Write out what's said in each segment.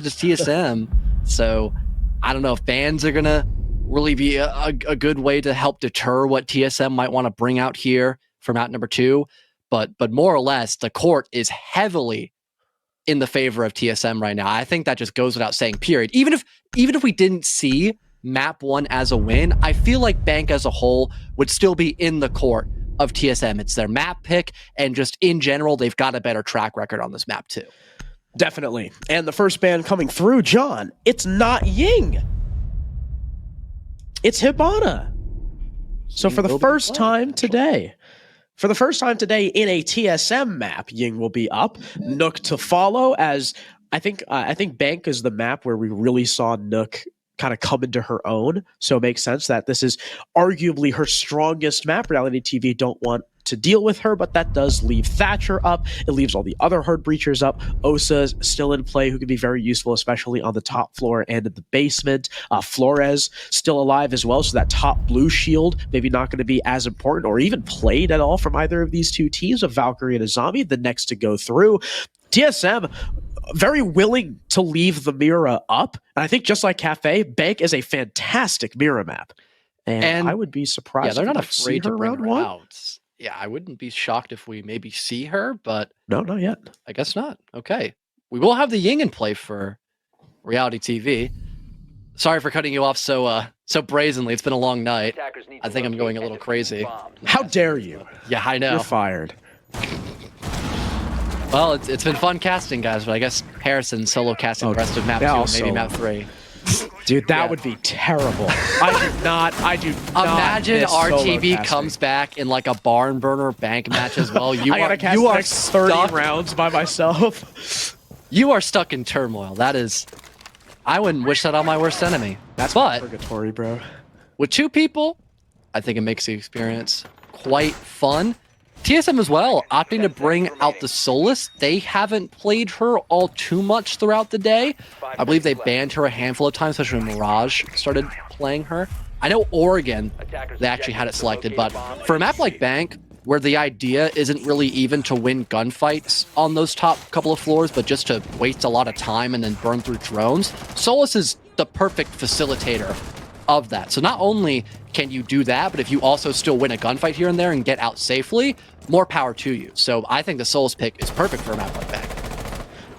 to TSM. So I don't know if bans are gonna really be a good way to help deter what TSM might want to bring out here for map number 2. But more or less, the court is heavily in the favor of TSM right now. I think that just goes without saying, period. Even if we didn't see map 1 as a win, I feel like Bank as a whole would still be in the court of TSM. It's their map pick, and just in general, they've got a better track record on this map too. Definitely. And the first ban coming through, John, it's not Ying. It's Hibana. So for the first time today, in a TSM map, Ying will be up. Nook to follow, as I think Bank is the map where we really saw Nook kind of come into her own. So it makes sense that this is arguably her strongest map. Reality TV don't want to deal with her, but that does leave Thatcher up. It leaves all the other hard breachers up. Osa's still in play, who can be very useful, especially on the top floor and in the basement. Flores still alive as well, so that top blue shield maybe not going to be as important or even played at all from either of these two teams, of Valkyrie and a Zombie, the next to go through. TSM very willing to leave the Mira up, and I think just like Cafe, Bank is a fantastic Mira map, and I would be surprised. Yeah, they're not if afraid to bring round her one. out. Yeah, I wouldn't be shocked if we maybe see her, but no, not yet. I guess not. Okay, we will have the Ying in play for Reality TV. Sorry for cutting you off so brazenly. It's been a long night. I think I'm going a little crazy. How dare you? Yeah, I know. You're fired. Well, it's been fun casting, guys, but I guess Harrison solo casting the rest of map 2 and maybe map 3. Dude, that would be terrible. I do not imagine RTV casting. comes back in like a barn burner Bank match as well. I gotta cast the next 30 rounds by myself. You are stuck in turmoil. That is, I wouldn't wish that on my worst enemy. That's purgatory, bro. With 2 people, I think it makes the experience quite fun. TSM as well, opting to bring out the Solus. They haven't played her all too much throughout the day. I believe they banned her a handful of times, especially when Mirage started playing her. I know Oregon, they actually had it selected, but for a map like Bank, where the idea isn't really even to win gunfights on those top couple of floors, but just to waste a lot of time and then burn through drones, Solus is the perfect facilitator of that. So not only can you do that, but if you also still win a gunfight here and there and get out safely, more power to you. So I think the Solus pick is perfect for a map like Bank.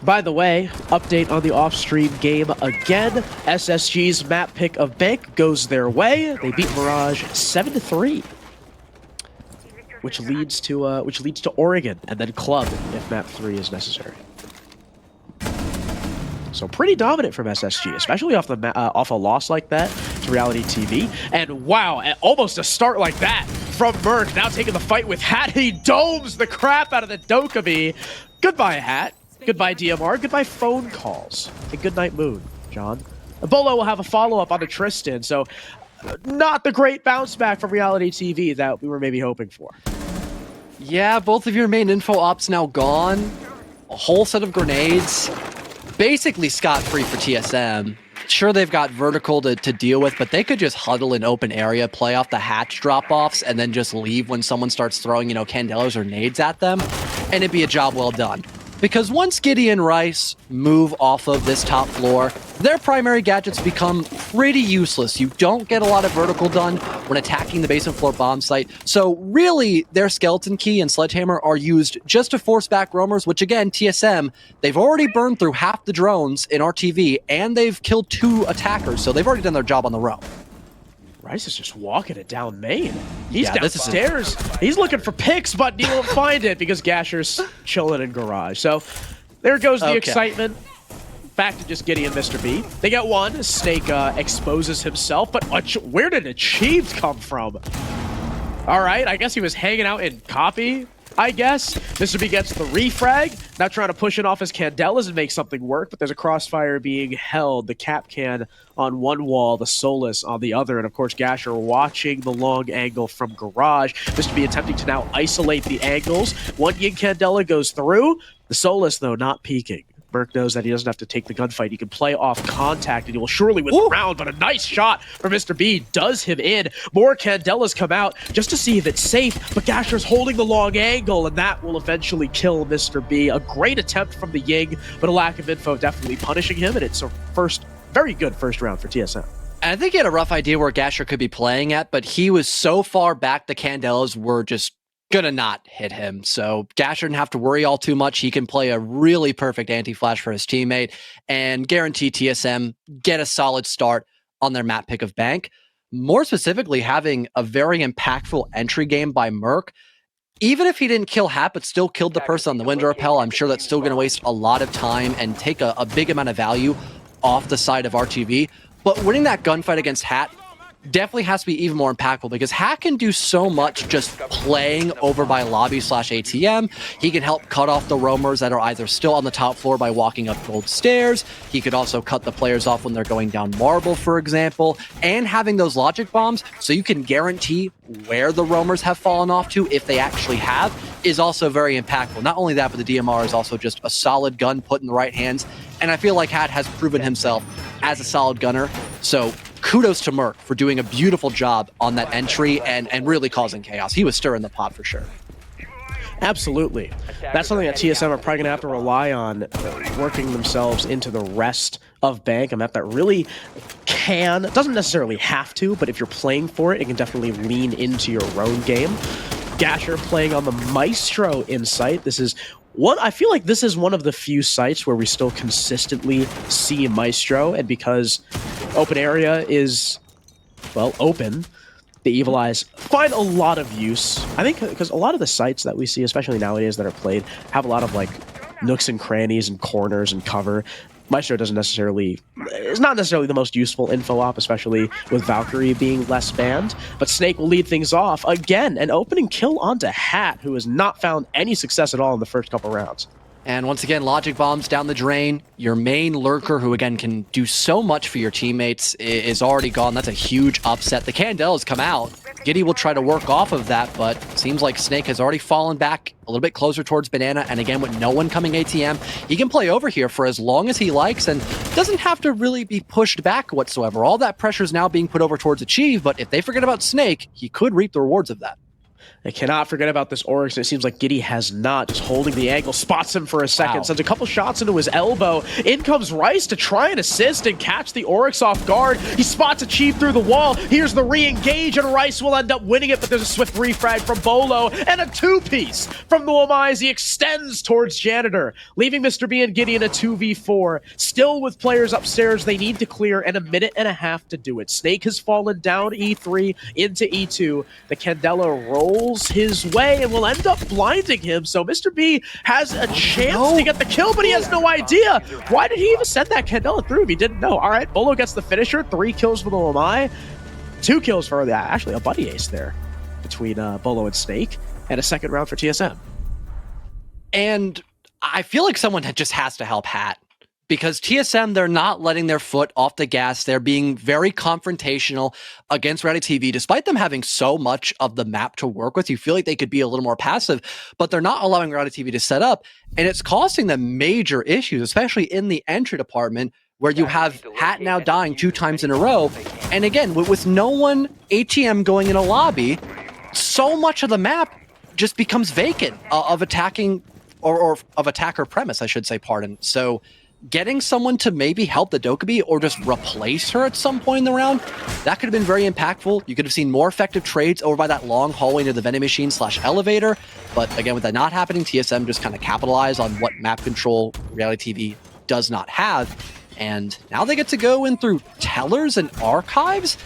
By the way, update on the off-stream game again. SSG's map pick of Bank goes their way. They beat Mirage 7-3. Which leads to Oregon and then Club if map 3 is necessary. So pretty dominant from SSG, especially off a loss like that to Reality TV. And wow, almost a start like that from Merc, now taking the fight with Hat. He domes the crap out of the Dokkaebi. Goodbye, Hat. Goodbye, DMR. Goodbye, phone calls. And good night, Moon, John. Bolo will have a follow-up on the Tristan, so not the great bounce back from Reality TV that we were maybe hoping for. Yeah, both of your main info ops now gone. A whole set of grenades. Basically scot-free for TSM. Sure, they've got vertical to deal with, but they could just huddle in open area, play off the hatch drop-offs, and then just leave when someone starts throwing, candelas or nades at them, and it'd be a job well done. Because once Giddy and Rice move off of this top floor, their primary gadgets become pretty useless. You don't get a lot of vertical done when attacking the basement floor bomb site. So really, their skeleton key and sledgehammer are used just to force back roamers, which again, TSM, they've already burned through half the drones in RTV, and they've killed 2 attackers, so they've already done their job on the roam. Rice is just walking it down main. He's downstairs. He's looking for picks, but he won't find it because Gasher's chilling in garage. So there goes the excitement. Back to just Giddy and Mr. B. They get one. Snake exposes himself, but where did Achieved come from? All right, I guess he was hanging out in copy. I guess Mr. B gets the refrag, now trying to push it off his candelas and make something work, but there's a crossfire being held, the cap can on one wall, the Solus on the other, and of course Gasher watching the long angle from garage. Mr. B attempting to now isolate the angles. One Yin candela goes through, the Solus though not peeking. Merc knows that he doesn't have to take the gunfight. He can play off contact, and he will surely win the round, but a nice shot from Mr. B does him in. More Candelas come out just to see if it's safe, but Gasher's holding the long angle, and that will eventually kill Mr. B. A great attempt from the Ying, but a lack of info definitely punishing him, and it's a very good first round for TSM. I think he had a rough idea where Gasher could be playing at, but he was so far back the Candelas were just gonna not hit him. So Gasher didn't have to worry all too much. He can play a really perfect anti-flash for his teammate and guarantee TSM get a solid start on their map pick of Bank. More specifically, having a very impactful entry game by Merc. Even if he didn't kill Hat, but still killed the person on the window rappel, I'm sure that's still going to waste a lot of time and take a big amount of value off the side of RTV. But winning that gunfight against Hat definitely has to be even more impactful because Hat can do so much just playing over by lobby/ATM. He can help cut off the roamers that are either still on the top floor by walking up gold stairs. He could also cut the players off when they're going down marble, for example, and having those logic bombs so you can guarantee where the roamers have fallen off to, if they actually have, is also very impactful. Not only that, but the DMR is also just a solid gun put in the right hands, and I feel like Hat has proven himself as a solid gunner. So kudos to Merc for doing a beautiful job on that entry and really causing chaos. He was stirring the pot for sure. Absolutely. That's something that TSM are probably going to have to rely on, working themselves into the rest of Bank, a map that really doesn't necessarily have to, but if you're playing for it, it can definitely lean into your own game. Gasher playing on the Maestro Insight. I feel like this is one of the few sites where we still consistently see Maestro, and because open area is, well, open, the Evil Eyes find a lot of use. I think because a lot of the sites that we see, especially nowadays that are played, have a lot of like nooks and crannies and corners and cover. Maestro is not necessarily the most useful info op, especially with Valkyrie being less banned, but Snake will lead things off. Again, an opening kill onto Hat, who has not found any success at all in the first couple rounds. And once again, logic bombs down the drain. Your main lurker, who again can do so much for your teammates, is already gone. That's a huge upset. The Candelas come out. Giddy will try to work off of that, but seems like Snake has already fallen back a little bit closer towards Banana. And again, with no one coming ATM, he can play over here for as long as he likes and doesn't have to really be pushed back whatsoever. All that pressure is now being put over towards Achieve, but if they forget about Snake, he could reap the rewards of that. They cannot forget about this Oryx, and it seems like Giddy has not. Just holding the angle, spots him for a second, sends a couple shots into his elbow. In comes Rice to try and assist and catch the Oryx off guard. He spots Achieve through the wall. Here's the re-engage, and Rice will end up winning it, but there's a swift refrag from Bolo, and a two-piece from the Wamai as he extends towards Janitor, leaving Mr. B and Giddy in a 2v4. Still with players upstairs, they need to clear, and a minute and a half to do it. Snake has fallen down E3 into E2. The Candela rolls his way and will end up blinding him, so Mr. B has a chance to get the kill, but he has no idea. Why did he even send that Candela through if he didn't know? All right, Bolo gets the finisher, 3 kills for the Wamai, 2 kills for actually a buddy ace there between Bolo and Snake, and a second round for TSM. And I feel like someone just has to help Hat. Because TSM, they're not letting their foot off the gas. They're being very confrontational against Reality TV. Despite them having so much of the map to work with, you feel like they could be a little more passive, but they're not allowing Reality TV to set up. And it's costing them major issues, especially in the entry department, where you have Hat now dying 2 times in a row. And again, with no one ATM going in a lobby, so much of the map just becomes vacant of attacking, or of attacker premise, I should say, pardon. So getting someone to maybe help the Dokkaebi or just replace her at some point in the round, that could have been very impactful. You could have seen more effective trades over by that long hallway near the vending machine / elevator. But again, with that not happening, TSM just kind of capitalized on what map control Reality TV does not have. And now they get to go in through tellers and archives.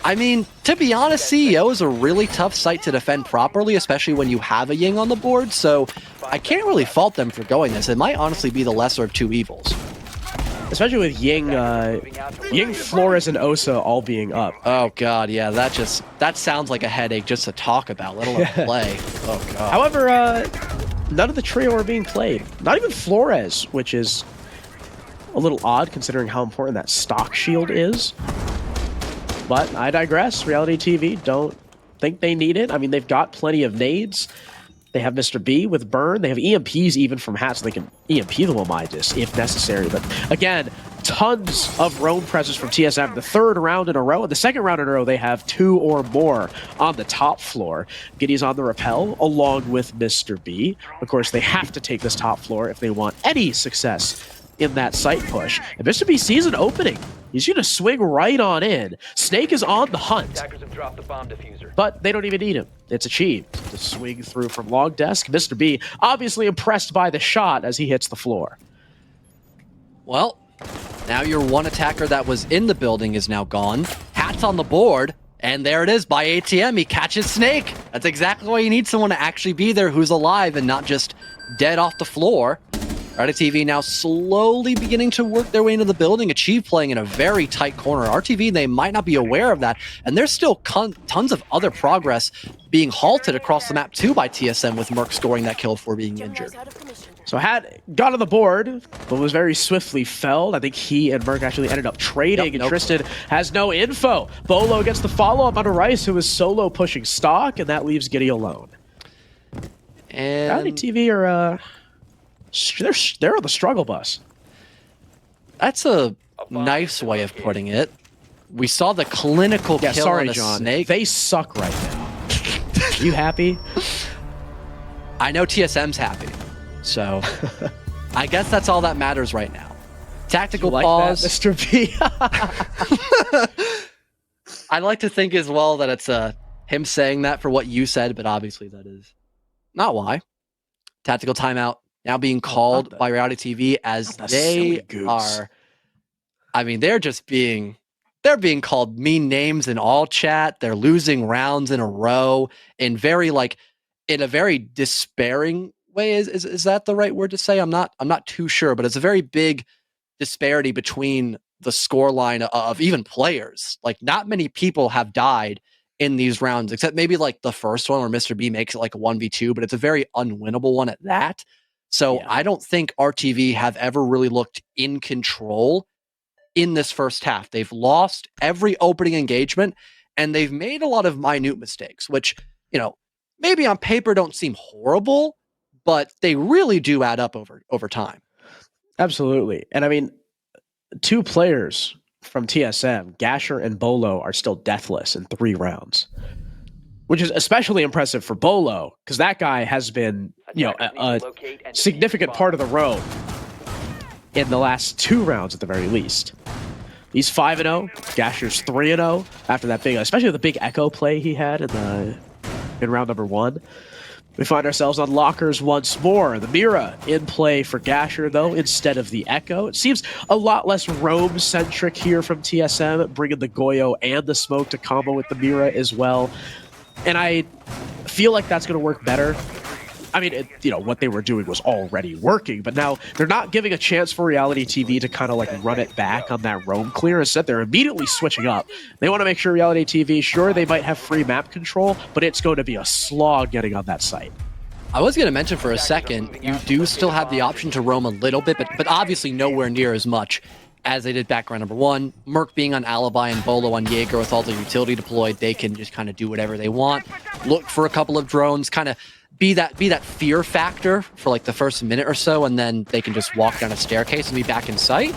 I mean, to be honest, CEO is a really tough site to defend properly, especially when you have a Ying on the board, so I can't really fault them for going this. It might honestly be the lesser of 2 evils. Especially with Ying, Flores, and Osa all being up. Oh god, yeah, that sounds like a headache just to talk about, let alone play. Oh god. However, none of the trio are being played. Not even Flores, which is a little odd considering how important that stock shield is. But I digress. Reality TV don't think they need it. I mean, they've got plenty of nades. They have Mr. B with Burn. They have EMPs even from Hat, so they can EMP the Womidus if necessary. But again, tons of roam presence from TSM. The third round in a row, and the second round in a row, they have 2 or more on the top floor. Giddy's on the rappel along with Mr. B. Of course, they have to take this top floor if they want any success in that site push. And Mr. B sees an opening. He's going to swing right on in. Snake is on the hunt. But they don't even need him. It's achieved. The swing through from long desk. Mr. B obviously impressed by the shot as he hits the floor. Well, now your one attacker that was in the building is now gone. Hat's on the board, and there it is by ATM. He catches Snake. That's exactly why you need someone to actually be there who's alive and not just dead off the floor. RTV now slowly beginning to work their way into the building. Achieve playing in a very tight corner. RTV, they might not be aware of that. And there's still tons of other progress being halted across the map too by TSM, with Merc scoring that kill for being injured. So Hat got on the board, but was very swiftly felled. I think he and Merc actually ended up trading, and Tristan has no info. Bolo gets the follow-up onto Rice, who is solo pushing stock, and that leaves Giddy alone. And TV are... They're on the struggle bus. That's a nice way of putting it. We saw the clinical kill on a John. Snake. They suck right now. You happy? I know TSM's happy, so I guess that's all that matters right now. Tactical pause. That, Mr. B. I like to think as well that it's him saying that for what you said, but obviously that is not why. Tactical timeout now being called by Reality TV as they are. I mean, they're being called mean names in all chat. They're losing rounds in a row in a very despairing way. Is that the right word to say? I'm not too sure, but it's a very big disparity between the scoreline of even players. Like, not many people have died in these rounds, except maybe like the first one where Mr. B makes it like a 1v2, but it's a very unwinnable one at that. So yeah. I don't think RTV have ever really looked in control in this first half. They've lost every opening engagement, and they've made a lot of minute mistakes, which, maybe on paper don't seem horrible, but they really do add up over time. Absolutely. And I mean, 2 players from TSM, Gasher and Bolo, are still deathless in 3 rounds, which is especially impressive for Bolo, because that guy has been, a significant part of the row in the last 2 rounds at the very least. He's 5-0. Gasher's 3-0 after that big, especially the big echo play he had in round number 1. We find ourselves on lockers once more. The Mira in play for Gasher, though, instead of the Echo. It seems a lot less roam-centric here from TSM, bringing the Goyo and the Smoke to combo with the Mira as well. And I feel like that's going to work better. I mean, what they were doing was already working, but now they're not giving a chance for Reality TV to kind of like run it back on that roam clear. Instead, they're immediately switching up. They want to make sure Reality TV, sure, they might have free map control, but it's going to be a slog getting on that site. I was going to mention for a second, you do still have the option to roam a little bit, but obviously nowhere near as much as they did back round number 1. Merc being on Alibi and Bolo on Jaeger with all the utility deployed, they can just kind of do whatever they want. Look for a couple of drones, kind of be that fear factor for like the first minute or so, and then they can just walk down a staircase and be back in sight.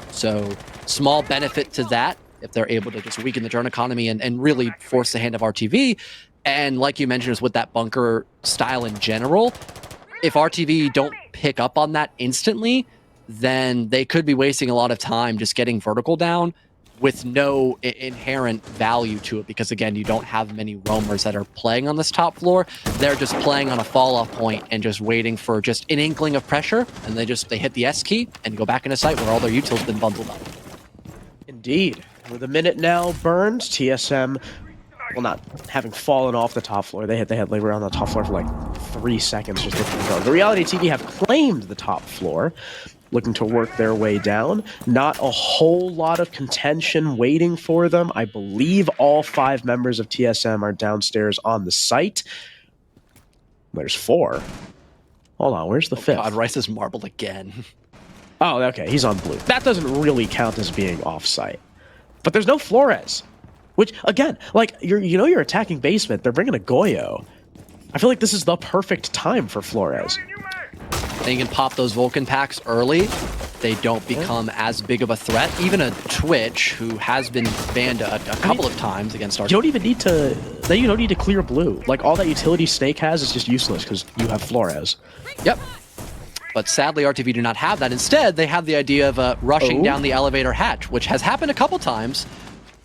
So small benefit to that if they're able to just weaken the drone economy and really force the hand of RTV. And like you mentioned, is with that bunker style in general, if RTV don't pick up on that instantly, then they could be wasting a lot of time just getting vertical down with no inherent value to it, because again, you don't have many roamers that are playing on this top floor. They're just playing on a fall-off point and just waiting for just an inkling of pressure, and they hit the S key and go back into sight where all their util's been bundled up. Indeed. With a minute now burned, TSM, well, not having fallen off the top floor. They were on the top floor for like 3 seconds just looking to go. The Reality TV have claimed the top floor, looking to work their way down. Not a whole lot of contention waiting for them. I believe all 5 members of TSM are downstairs on the site. There's 4. Hold on, where's the 5th? God, Rice is marbled again. Oh, okay, he's on blue. That doesn't really count as being off-site. But there's no Flores. Which, again, like, you're attacking basement. They're bringing a Goyo. I feel like this is the perfect time for Flores. And you can pop those Vulcan packs early. They don't become as big of a threat. Even a Twitch, who has been banned a couple of times against our... You don't even need to... Then you don't need to clear blue. Like, all that utility Snake has is just useless because you have Flores. Yep. But sadly, RTV do not have that. Instead, they have the idea of rushing down the elevator hatch, which has happened a couple times.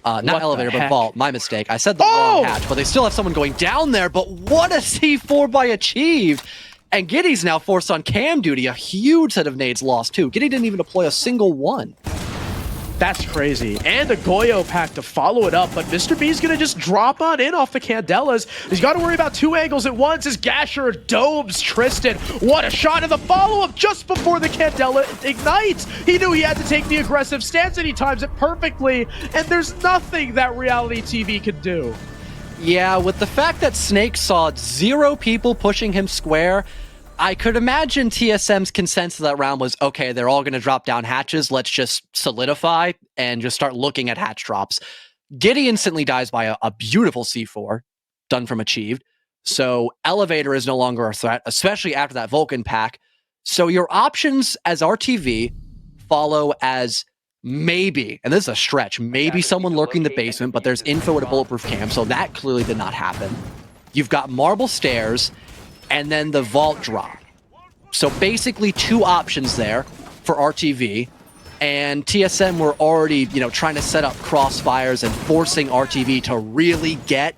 Not elevator, but vault. My mistake. I said the wrong hatch, but they still have someone going down there. But what a C4 by Achieved! And Giddy's now forced on cam duty. A huge set of nades lost, too. Giddy didn't even deploy a single one. That's crazy. And a Goyo pack to follow it up, but Mr. B's gonna just drop on in off the Candelas. He's got to worry about two angles at once as Gasher domes Tristan. What a shot in the follow-up just before the Candela ignites. He knew he had to take the aggressive stance and he times it perfectly, and there's nothing that Reality TV could do. Yeah, with the fact that Snake saw 0 people pushing him square, I could imagine TSM's consensus of that round was, okay, they're all going to drop down hatches. Let's just solidify and just start looking at hatch drops. Giddy instantly dies by a beautiful C4 done from Achieved. So elevator is no longer a threat, especially after that Vulcan pack. So your options as RTV follow as maybe, and this is a stretch, maybe someone lurking the basement, but there's info at a bulletproof cam, so that clearly did not happen. You've got marble stairs, and then the vault drop. So basically 2 options there for RTV, and TSM were already, trying to set up crossfires and forcing RTV to really get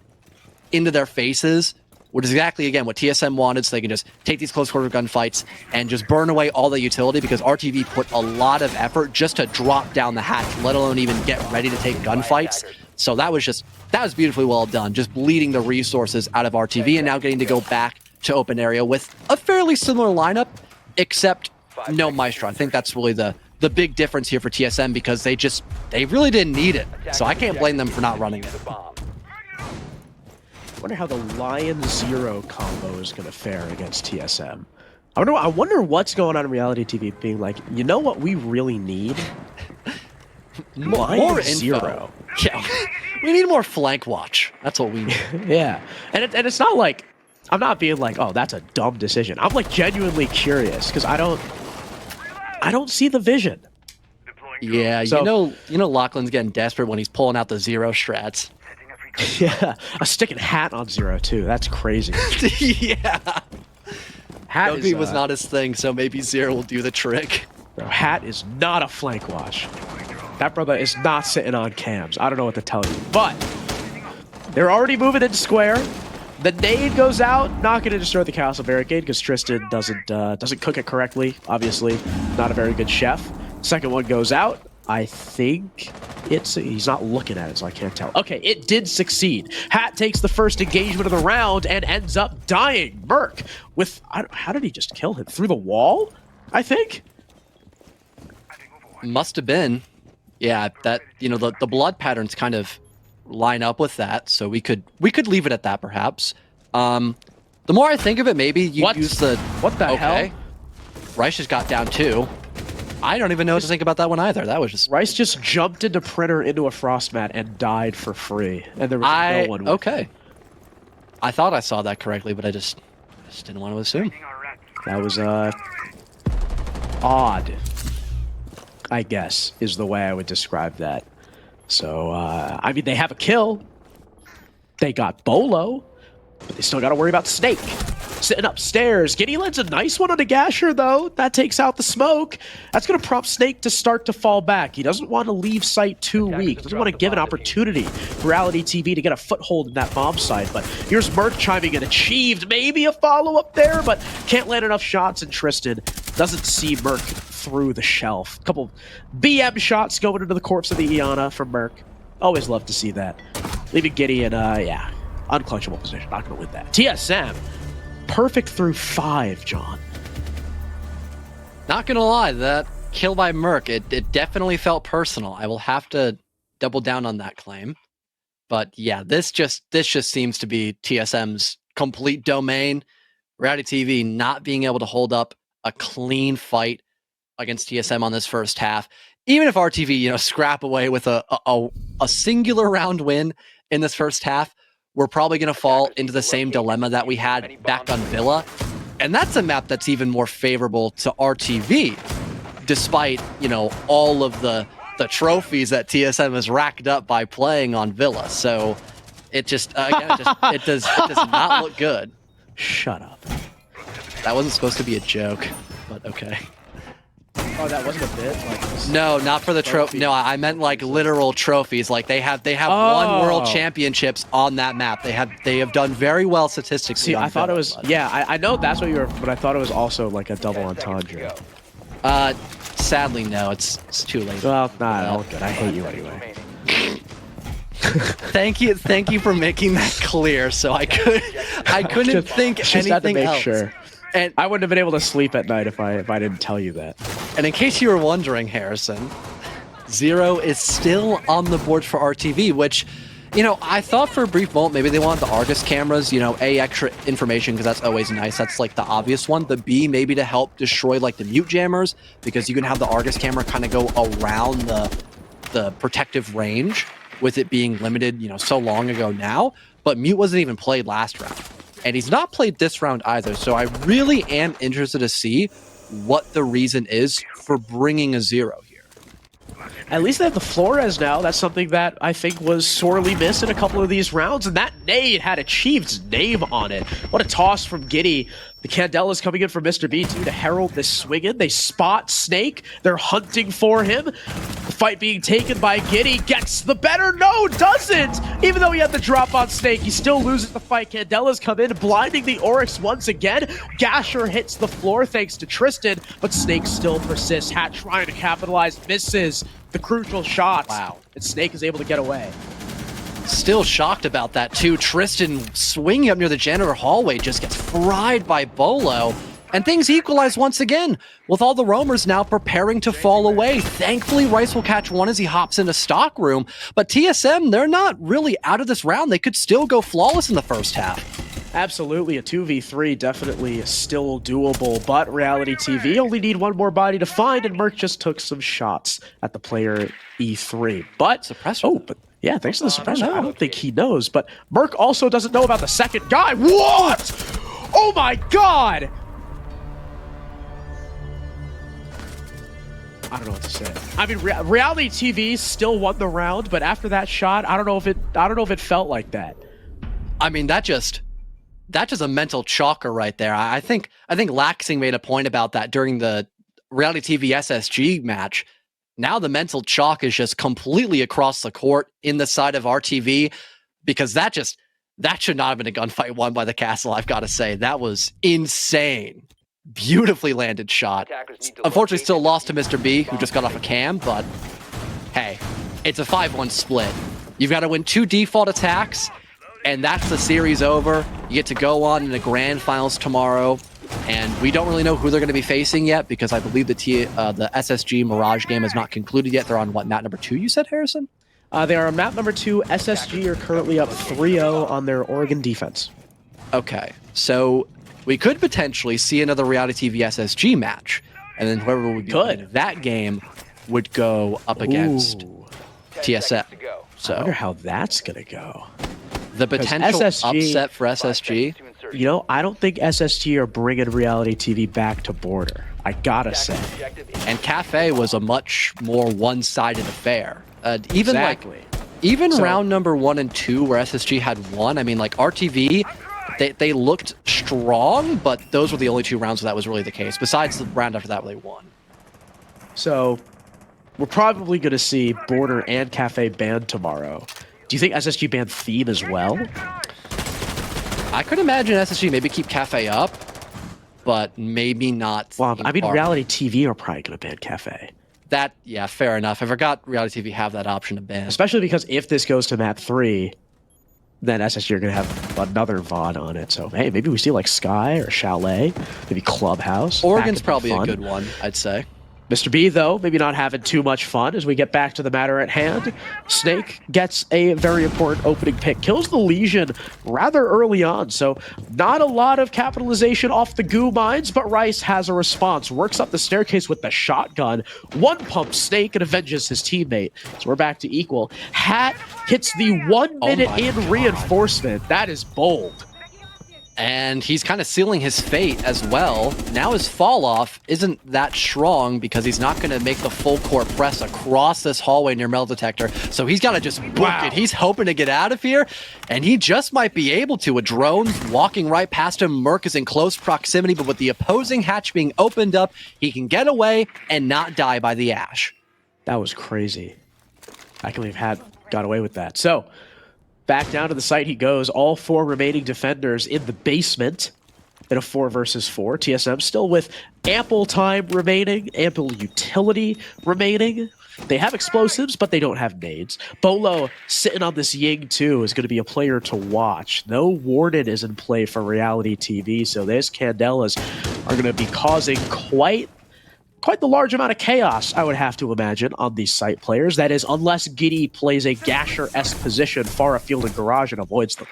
into their faces, which is exactly, again, what TSM wanted, so they can just take these close quarter gunfights and just burn away all the utility, because RTV put a lot of effort just to drop down the hatch, let alone even get ready to take gunfights. So that was beautifully well done, just bleeding the resources out of RTV and now getting to go back to open area with a fairly similar lineup, except no Maestro. I think that's really the big difference here for TSM, because they really didn't need it. So I can't blame them for not running it. I wonder how the Lion Zero combo is going to fare against TSM. I wonder what's going on in Reality TV being like, you know what we really need? More Zero. Yeah, we need more flank watch. That's what we need. Yeah, and it's not like, I'm not being like, oh, that's a dumb decision. I'm like genuinely curious because I don't see the vision. Yeah, so, Lachlan's getting desperate when he's pulling out the Zero strats. Yeah, a sticking hat on Zero too. That's crazy. Yeah. Hat was not his thing, so maybe Zero will do the trick. Bro, hat is not a flank watch. That brother is not sitting on cams. I don't know what to tell you, but they're already moving into square. The nade goes out, not going to destroy the castle barricade because Tristan doesn't cook it correctly. Obviously, not a very good chef. Second one goes out. I think he's not looking at it, so I can't tell. Okay, it did succeed. Hat takes the first engagement of the round and ends up dying. Merc with, how did he just kill him? Through the wall, I think? Must have been. Yeah, that, the blood patterns kind of line up with that, so we could leave it at that, perhaps. The more I think of it, maybe you use the... What the hell? Rice just got down too. I don't even know what to think about that one either. That was just... Rice just jumped into Printer into a frost mat and died for free, and there was no one with Okay. I thought I saw that correctly, but I just didn't want to assume. That was, odd, I guess, is the way I would describe that. So, I mean, they have a kill. They got Bolo, but they still got to worry about Snake. Sitting upstairs. Giddy lands a nice one on a Gasher, though. That takes out the smoke. That's going to prompt Snake to start to fall back. He doesn't want to leave sight too weak. Doesn't want to give an opportunity for Reality TV to get a foothold in that bomb site. But here's Merc chiming in. Achieved. Maybe a follow-up there, but can't land enough shots. And Tristan doesn't see Merc through the shelf. A couple BM shots going into the corpse of the Iana from Merc. Always love to see that. Leaving Giddy in, yeah, unclutchable position. Not going to win that. TSM. Perfect through 5, John. Not gonna lie, that kill by Merc, it definitely felt personal. I will have to double down on that claim. But yeah, this just seems to be TSM's complete domain. Reality TV not being able to hold up a clean fight against TSM on this first half. Even if RTV, scrap away with a singular round win in this first half, we're probably going to fall into the same dilemma that we had back on Villa. And that's a map that's even more favorable to RTV, despite, you know, all of the trophies that TSM has racked up by playing on Villa. So it just, again, it does not look good. Shut up. That wasn't supposed to be a joke, but okay. Oh, that wasn't a bit? Like, no, not for the trophy. No, I meant like literal trophies. Like they have won world championships on that map. They have done very well statistically. See, I thought it was, yeah, I know that's what you were, but I thought it was also like a double entendre. Sadly, no, it's too late. Well, nah, all good. I hate you anyway. Thank you for making that clear. So I couldn't think anything had to make else. Sure. And I wouldn't have been able to sleep at night if I didn't tell you that. And in case you were wondering, Harrison, 0 is still on the board for RTV, which, you know, I thought for a brief moment maybe they wanted the Argus cameras, you know, A, extra information because that's always nice. That's like the obvious one. The B, maybe to help destroy like the mute jammers because you can have the Argus camera kind of go around the protective range with it being limited, you know, so long ago now. But mute wasn't even played last round. And he's not played this round either, so I really am interested to see what the reason is for bringing a 0 here. At least they have the Flores now. That's something that I think was sorely missed in a couple of these rounds, and that nade had Achieved's name on it. What a toss from Giddy. The Candela's coming in for Mr. B too to herald this swing in. They spot Snake. They're hunting for him. The fight being taken by Giddy. Gets the better. No, doesn't! Even though he had the drop on Snake, he still loses the fight. Candela's come in, blinding the Oryx once again. Gasher hits the floor thanks to Tristan, but Snake still persists. Hat trying to capitalize, misses the crucial shots. Wow. And Snake is able to get away. Still shocked about that too. Tristan swinging up near the janitor hallway just gets fried by Bolo. And things equalize once again, with all the roamers now preparing to fall away. Thankfully, Rice will catch one as he hops into stock room. But TSM, they're not really out of this round. They could still go flawless in the first half. Absolutely, a 2v3 definitely still doable, but Reality TV only need one more body to find, and Merc just took some shots at the player E3. But, suppressor. But yeah, thanks to the suppressor. I don't think he knows, but Merc also doesn't know about the second guy. What? Oh my god! I don't know what to say. I mean, Reality TV still won the round, but after that shot, I don't know if it felt like that. I mean, that's just a mental chalker right there. I think Laxing made a point about that during the Reality TV SSG match. Now the mental chalk is just completely across the court in the side of RTV, because that should not have been a gunfight won by the castle, I've got to say. That was insane. Beautifully landed shot. Unfortunately, still lost to Mr. B, who just got off a cam, but hey, it's a 5-1 split. You've got to win 2 default attacks, and that's the series over. You get to go on in the grand finals tomorrow, and we don't really know who they're going to be facing yet, because I believe the SSG Mirage game has not concluded yet. They're on, what, map number 2, you said, Harrison? They are on map number 2. SSG are currently up 3-0 on their Oregon defense. Okay, so we could potentially see another Reality TV SSG match, and then whoever would be in that game would go up against TSM. So I wonder how that's going to go. The potential SSG, upset for SSG. You know, I don't think SSG are bringing Reality TV back to border. I gotta say. And Cafe was a much more one-sided affair. Even exactly. Round number 1 and 2 where SSG had won. I mean, like RTV, they looked strong, but those were the only 2 rounds where that was really the case. Besides the round after that where they won. So we're probably going to see Border and Cafe banned tomorrow. Do you think SSG banned Theme as well? I could imagine SSG maybe keep Cafe up, but maybe not. Well, I mean, Reality TV are probably going to ban Cafe. Yeah, fair enough. I forgot Reality TV have that option to ban. Especially because if this goes to map 3, then SSG are going to have another VOD on it. So, hey, maybe we see like Sky or Chalet, maybe Clubhouse. Oregon's probably a good one, I'd say. Mr. B, though, maybe not having too much fun as we get back to the matter at hand. Snake gets a very important opening pick, kills the Legion rather early on, so not a lot of capitalization off the goo mines, but Rice has a response, works up the staircase with the shotgun, one pump Snake and avenges his teammate. So we're back to equal. Hat hits the 1 minute in reinforcement. That is bold. And he's kind of sealing his fate as well. Now his fall off isn't that strong because he's not going to make the full court press across this hallway near metal detector. So he's got to just book it. He's hoping to get out of here, and he just might be able to. A drone's walking right past him. Merc is in close proximity, but with the opposing hatch being opened up, he can get away and not die by the ash. That was crazy. I can't believe Hat got away with that. So back down to the site he goes. All 4 remaining defenders in the basement in a 4 versus 4. TSM still with ample time remaining, ample utility remaining. They have explosives, but they don't have nades. Bolo sitting on this Ying too is going to be a player to watch. No Warden is in play for Reality TV, so these Candelas are going to be causing quite the large amount of chaos, I would have to imagine, on these site players. That is, unless Giddy plays a Gasher-esque position far afield in garage and avoids them.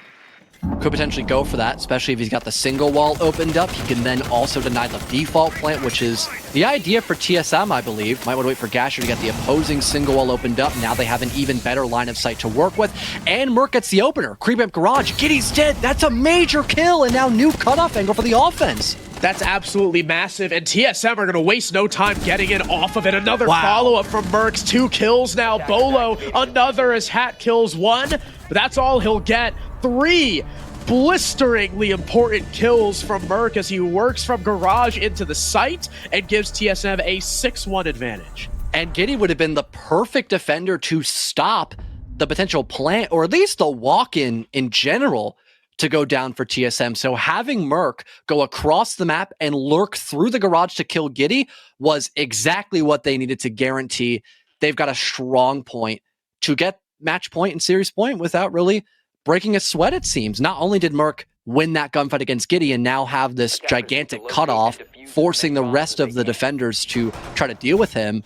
Could potentially go for that, especially if he's got the single wall opened up. He can then also deny the default plant, which is the idea for TSM, I believe. Might want to wait for Gasher to get the opposing single wall opened up. Now they have an even better line of sight to work with. And Merc gets the opener. Creep up garage. Giddy's dead. That's a major kill, and now new cutoff angle for the offense. That's absolutely massive, and TSM are going to waste no time getting it off of it. Another follow-up from Mercs. 2 kills now. Bolo, another as Hat kills 1. But that's all he'll get. 3 blisteringly important kills from Merc as he works from garage into the site and gives TSM a 6-1 advantage. And Giddy would have been the perfect defender to stop the potential plant, or at least the walk-in in general, to go down for TSM. So having Merc go across the map and lurk through the garage to kill Giddy was exactly what they needed to guarantee they've got a strong point to get match point and series point without really breaking a sweat, it seems. Not only did Merc win that gunfight against Giddy and now have this gigantic cutoff, forcing the rest of the defenders to try to deal with him,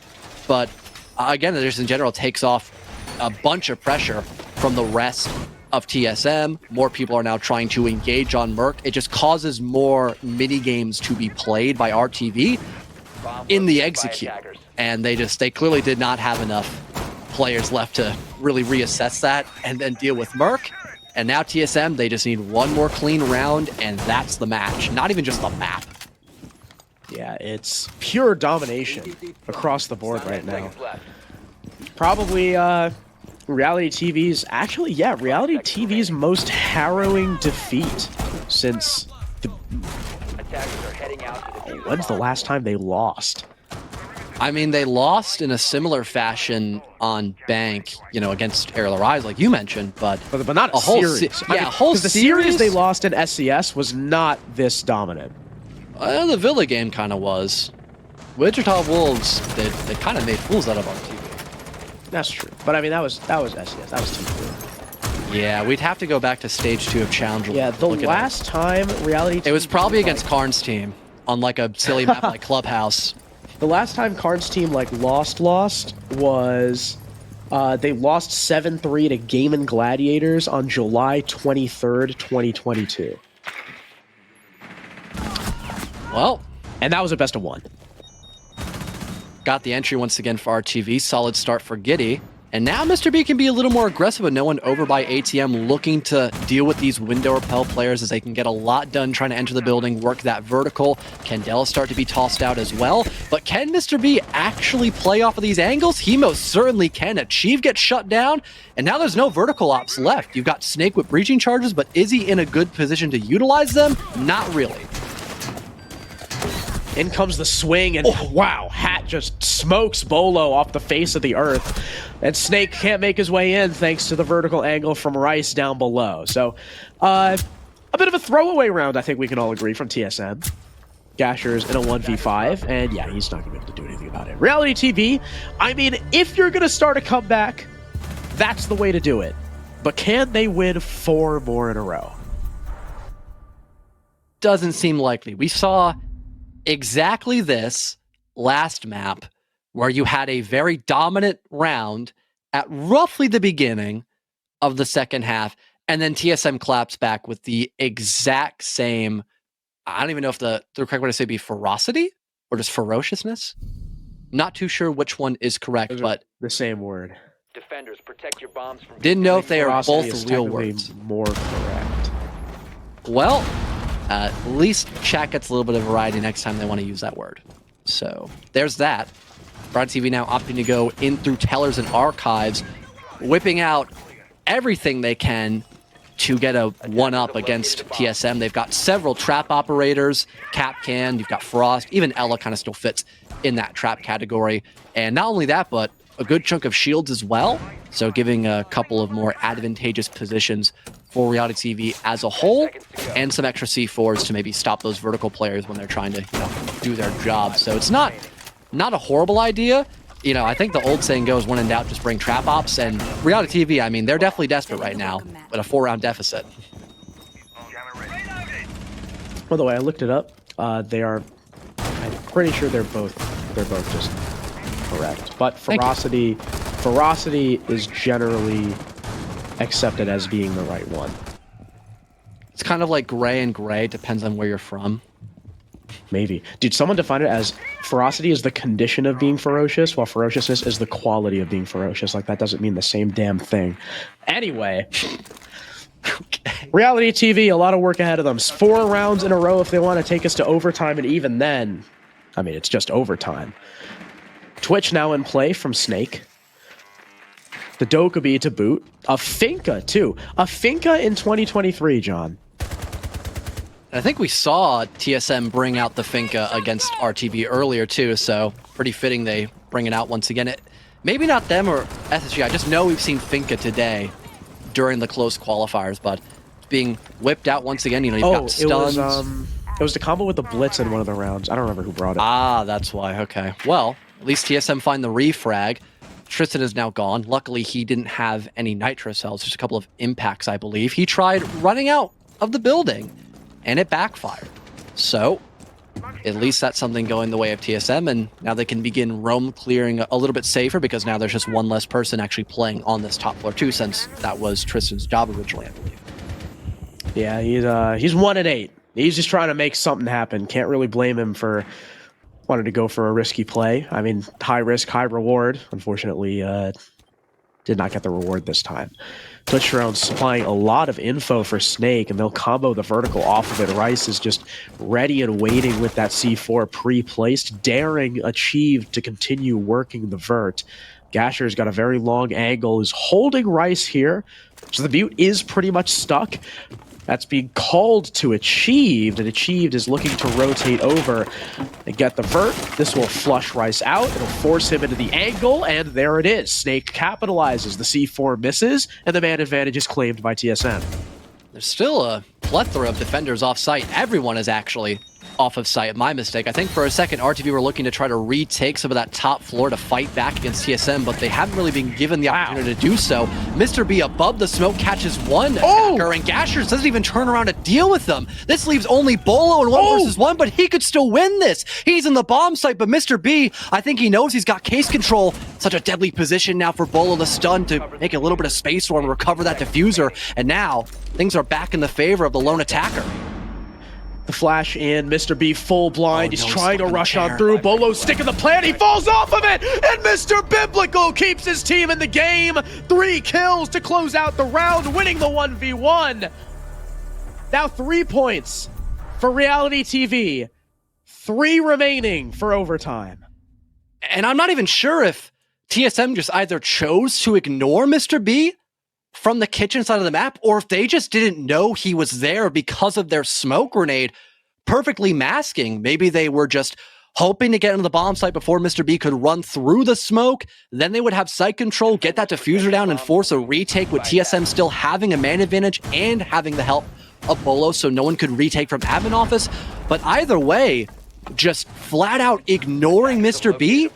but again, just in general takes off a bunch of pressure from the rest of TSM. More people are now trying to engage on Merc. It just causes more mini games to be played by RTV in the execute. And they clearly did not have enough players left to really reassess that and then deal with Merc. And now TSM, they just need one more clean round, and that's the match. Not even just the map. Yeah, it's pure domination across the board right now. Probably Reality TV's, Reality TV's most harrowing defeat since when's the last time they lost? I mean, they lost in a similar fashion on Bank, against Aerial Rise, like you mentioned, but not a whole series. The series they lost in SCS was not this dominant. The Villa game kind of was. Wichita Wolves, they kind of made fools out of RTV. That's true, but I mean that was SCS. That was T2. Yeah, we'd have to go back to stage 2 of Challenge. Yeah, the last time Reality TV, it was probably against Karn's team on like a silly map like Clubhouse. The last time Karn's team lost was they lost 7-3 to Game & Gladiators on July 23rd, 2022. Well, and that was a best of 1. Got the entry once again for RTV. Solid start for Giddy. And now Mr. B can be a little more aggressive with no one over by ATM, looking to deal with these window repel players as they can get a lot done trying to enter the building, work that vertical. Candela start to be tossed out as well. But can Mr. B actually play off of these angles? He most certainly can. Achieve gets shut down, and now there's no vertical ops left. You've got Snake with breaching charges, but is he in a good position to utilize them? Not really. In comes the swing, and wow, Hat just smokes Bolo off the face of the earth. And Snake can't make his way in thanks to the vertical angle from Rice down below. So, a bit of a throwaway round, I think we can all agree, from TSM. Gasher's in a 1v5, and yeah, he's not going to be able to do anything about it. Reality TV, I mean, if you're going to start a comeback, that's the way to do it. But can they win 4 more in a row? Doesn't seem likely. We saw exactly this last map where you had a very dominant round at roughly the beginning of the second half, and then TSM claps back with the exact same, I don't even know if the correct way to say be ferocity or just ferociousness. Not too sure which one is correct, but the same word. Defenders, protect your bombs from didn't know if they are Ferocity both is real technically words. more correct. Well, at least chat gets a little bit of variety next time they want to use that word. So there's that. Broad TV now opting to go in through tellers and archives, whipping out everything they can to get a one-up against TSM. They've got several trap operators, Capcan, you've got Frost, even Ella kind of still fits in that trap category. And not only that, but a good chunk of shields as well. So giving a couple of more advantageous positions for Reality TV as a whole, and some extra C4s to maybe stop those vertical players when they're trying to, do their job. So it's not a horrible idea. I think the old saying goes, when in doubt, just bring trap ops. And Reality TV, I mean, they're definitely desperate right now, but a 4-round deficit. By the way, I looked it up. I'm pretty sure they're both just correct. But ferocity is generally accepted as being the right one. It's kind of like gray and gray, depends on where you're from. Maybe. Dude, someone defined it as ferocity is the condition of being ferocious, while ferociousness is the quality of being ferocious. Like, that doesn't mean the same damn thing. Anyway. Okay. Reality TV, a lot of work ahead of them. 4 rounds in a row if they want to take us to overtime, and even then, I mean, it's just overtime. Twitch now in play from Snake. The Dokkaebi to boot. A Finka, too. A Finka in 2023, John. I think we saw TSM bring out the Finka against RTB earlier too, so pretty fitting they bring it out once again. Maybe not them or SSG, I just know we've seen Finka today during the close qualifiers, but it's being whipped out once again. You've got stuns. It was the combo with the Blitz in one of the rounds. I don't remember who brought it. Ah, that's why, okay. Well, at least TSM find the refrag. Tristan is now gone. Luckily, he didn't have any nitro cells, just a couple of impacts, I believe. He tried running out of the building, and it backfired. So, at least that's something going the way of TSM, and now they can begin roam clearing a little bit safer because now there's just one less person actually playing on this top floor too, since that was Tristan's job originally, I believe. Yeah, he's 1-8. He's just trying to make something happen. Can't really blame him for wanting to go for a risky play. I mean, high risk, high reward. Unfortunately, did not get the reward this time. Twitch round supplying a lot of info for Snake, and they'll combo the vertical off of it. Rice is just ready and waiting with that C4 pre-placed, daring achieved to continue working the vert. Gasher's got a very long angle, is holding Rice here, so the Butte is pretty much stuck. That's being called to Achieved, and Achieved is looking to rotate over and get the vert. This will flush Rice out. It'll force him into the angle, and there it is. Snake capitalizes. The C4 misses, and the man advantage is claimed by TSM. There's still a plethora of defenders off site. Everyone is actually off of site. My mistake. I think for a second, RTV were looking to try to retake some of that top floor to fight back against TSM, but they haven't really been given the opportunity to do so. Mr. B above the smoke catches one attacker, and Gashers doesn't even turn around to deal with them. This leaves only Bolo in 1 versus 1, but he could still win this. He's in the bomb site, but Mr. B, I think he knows he's got case control. Such a deadly position now for Bolo the stun to make a little bit of space for him to recover that diffuser, and now things are back in the favor of the lone attacker. The flash in, Mr. B full blind. He's trying to rush on through. Like Bolo's sticking the plan. He falls off of it, and Mr. Biblical keeps his team in the game. 3 kills to close out the round, winning the 1v1. Now 3 points for Reality TV. 3 remaining for overtime. And I'm not even sure if TSM just either chose to ignore Mr. B from the kitchen side of the map, or if they just didn't know he was there because of their smoke grenade perfectly masking. Maybe they were just hoping to get into the bomb site before Mr. B could run through the smoke. Then they would have site control, get that diffuser down, and force a retake with TSM still having a man advantage and having the help of Bolo, so no one could retake from admin office. But either way, just flat out ignoring Mr. B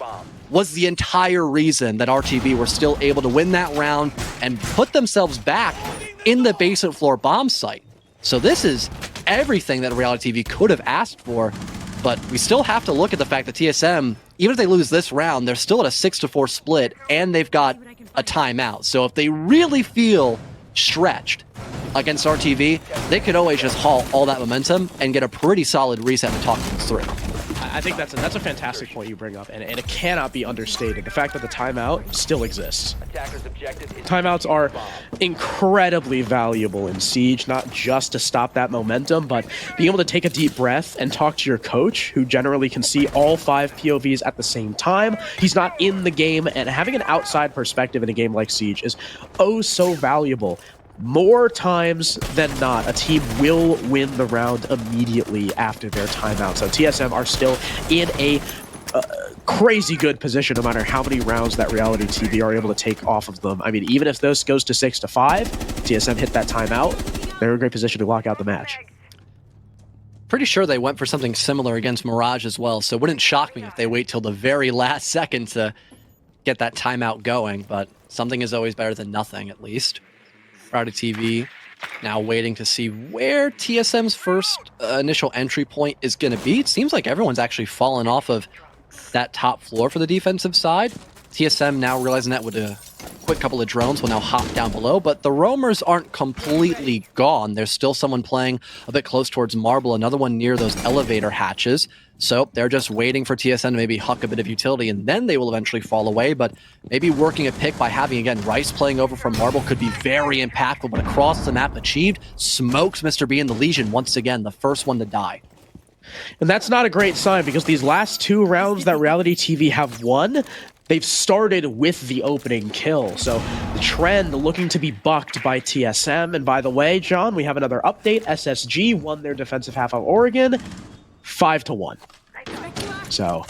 was the entire reason that RTV were still able to win that round and put themselves back in the basement floor bomb site. So this is everything that Reality TV could have asked for, but we still have to look at the fact that TSM, even if they lose this round, they're still at a 6-4 split, and they've got a timeout. So if they really feel stretched against RTV, they could always just halt all that momentum and get a pretty solid reset to talk things through. I think that's a fantastic point you bring up, and it cannot be understated. The fact that the timeout still exists. Attacker's objective is Timeouts are incredibly valuable in Siege, not just to stop that momentum, but being able to take a deep breath and talk to your coach, who generally can see all 5 POVs at the same time. He's not in the game, and having an outside perspective in a game like Siege is oh so valuable. More times than not, a team will win the round immediately after their timeout. So TSM are still in a crazy good position no matter how many rounds that Reality TV are able to take off of them. I mean, even if this goes to 6-5, TSM hit that timeout, they're in a great position to lock out the match. Pretty sure they went for something similar against Mirage as well, so it wouldn't shock me if they wait till the very last second to get that timeout going, but something is always better than nothing, at least. Reality TV now waiting to see where TSM's first initial entry point is going to be. It seems like everyone's actually fallen off of that top floor for the defensive side. TSM now realizing that with a quick couple of drones will now hop down below, but the roamers aren't completely gone. There's still someone playing a bit close towards Marble, another one near those elevator hatches. So they're just waiting for TSM to maybe huck a bit of utility, and then they will eventually fall away. But maybe working a pick by having, again, Rice playing over from Marble could be very impactful, but across the map achieved, smokes Mr. B and the Legion once again, the first one to die. And that's not a great sign, because these last 2 rounds that Reality TV have won, they've started with the opening kill. So the trend looking to be bucked by TSM. And by the way, John, we have another update. SSG won their defensive half of Oregon 5-1. So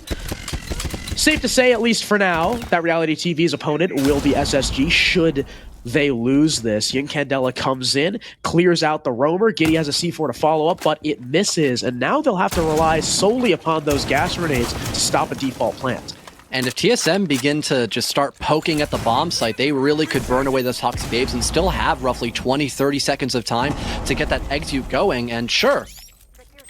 safe to say, at least for now, that Reality TV's opponent will be SSG should they lose this. Yin Candela comes in, clears out the roamer. Giddy has a C4 to follow up, but it misses. And now they'll have to rely solely upon those gas grenades to stop a default plant. And if TSM begin to just start poking at the bomb site, they really could burn away those toxic babes and still have roughly 20-30 seconds of time to get that execute going. And sure,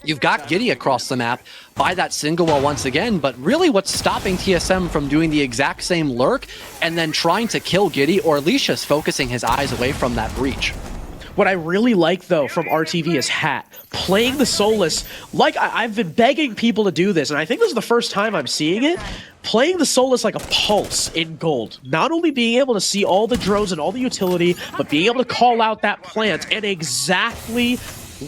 you've got Giddy across the map by that single wall once again, but really what's stopping TSM from doing the exact same lurk and then trying to kill Giddy, or at least just focusing his eyes away from that breach? What I really like, though, from RTV is Hat. Playing the Solus, like I've been begging people to do this, and I think this is the first time I'm seeing it. Playing the Solus like a pulse in gold. Not only being able to see all the drones and all the utility, but being able to call out that plant and exactly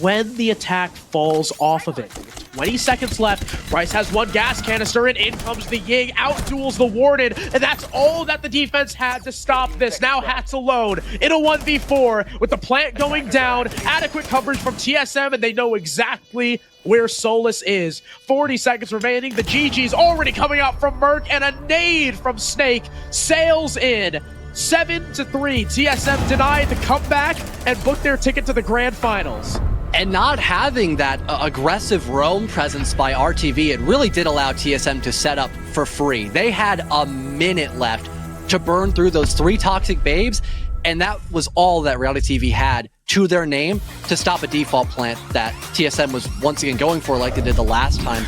when the attack falls off of it. 20 seconds left. Rice has 1 gas canister, and in comes the Ying, out-duels the Warden, and that's all that the defense had to stop this. Now Hat's alone in a 1v4 with the plant going down. Adequate coverage from TSM, and they know exactly where Solus is. 40 seconds remaining. The GG's already coming out from Merc, and a nade from Snake sails in. 7-3. TSM denied the comeback and booked their ticket to the grand finals. And not having that aggressive roam presence by RTV, it really did allow TSM to set up for free. They had a minute left to burn through those 3 toxic babes, and that was all that Reality TV had to their name to stop a default plant that TSM was once again going for like they did the last time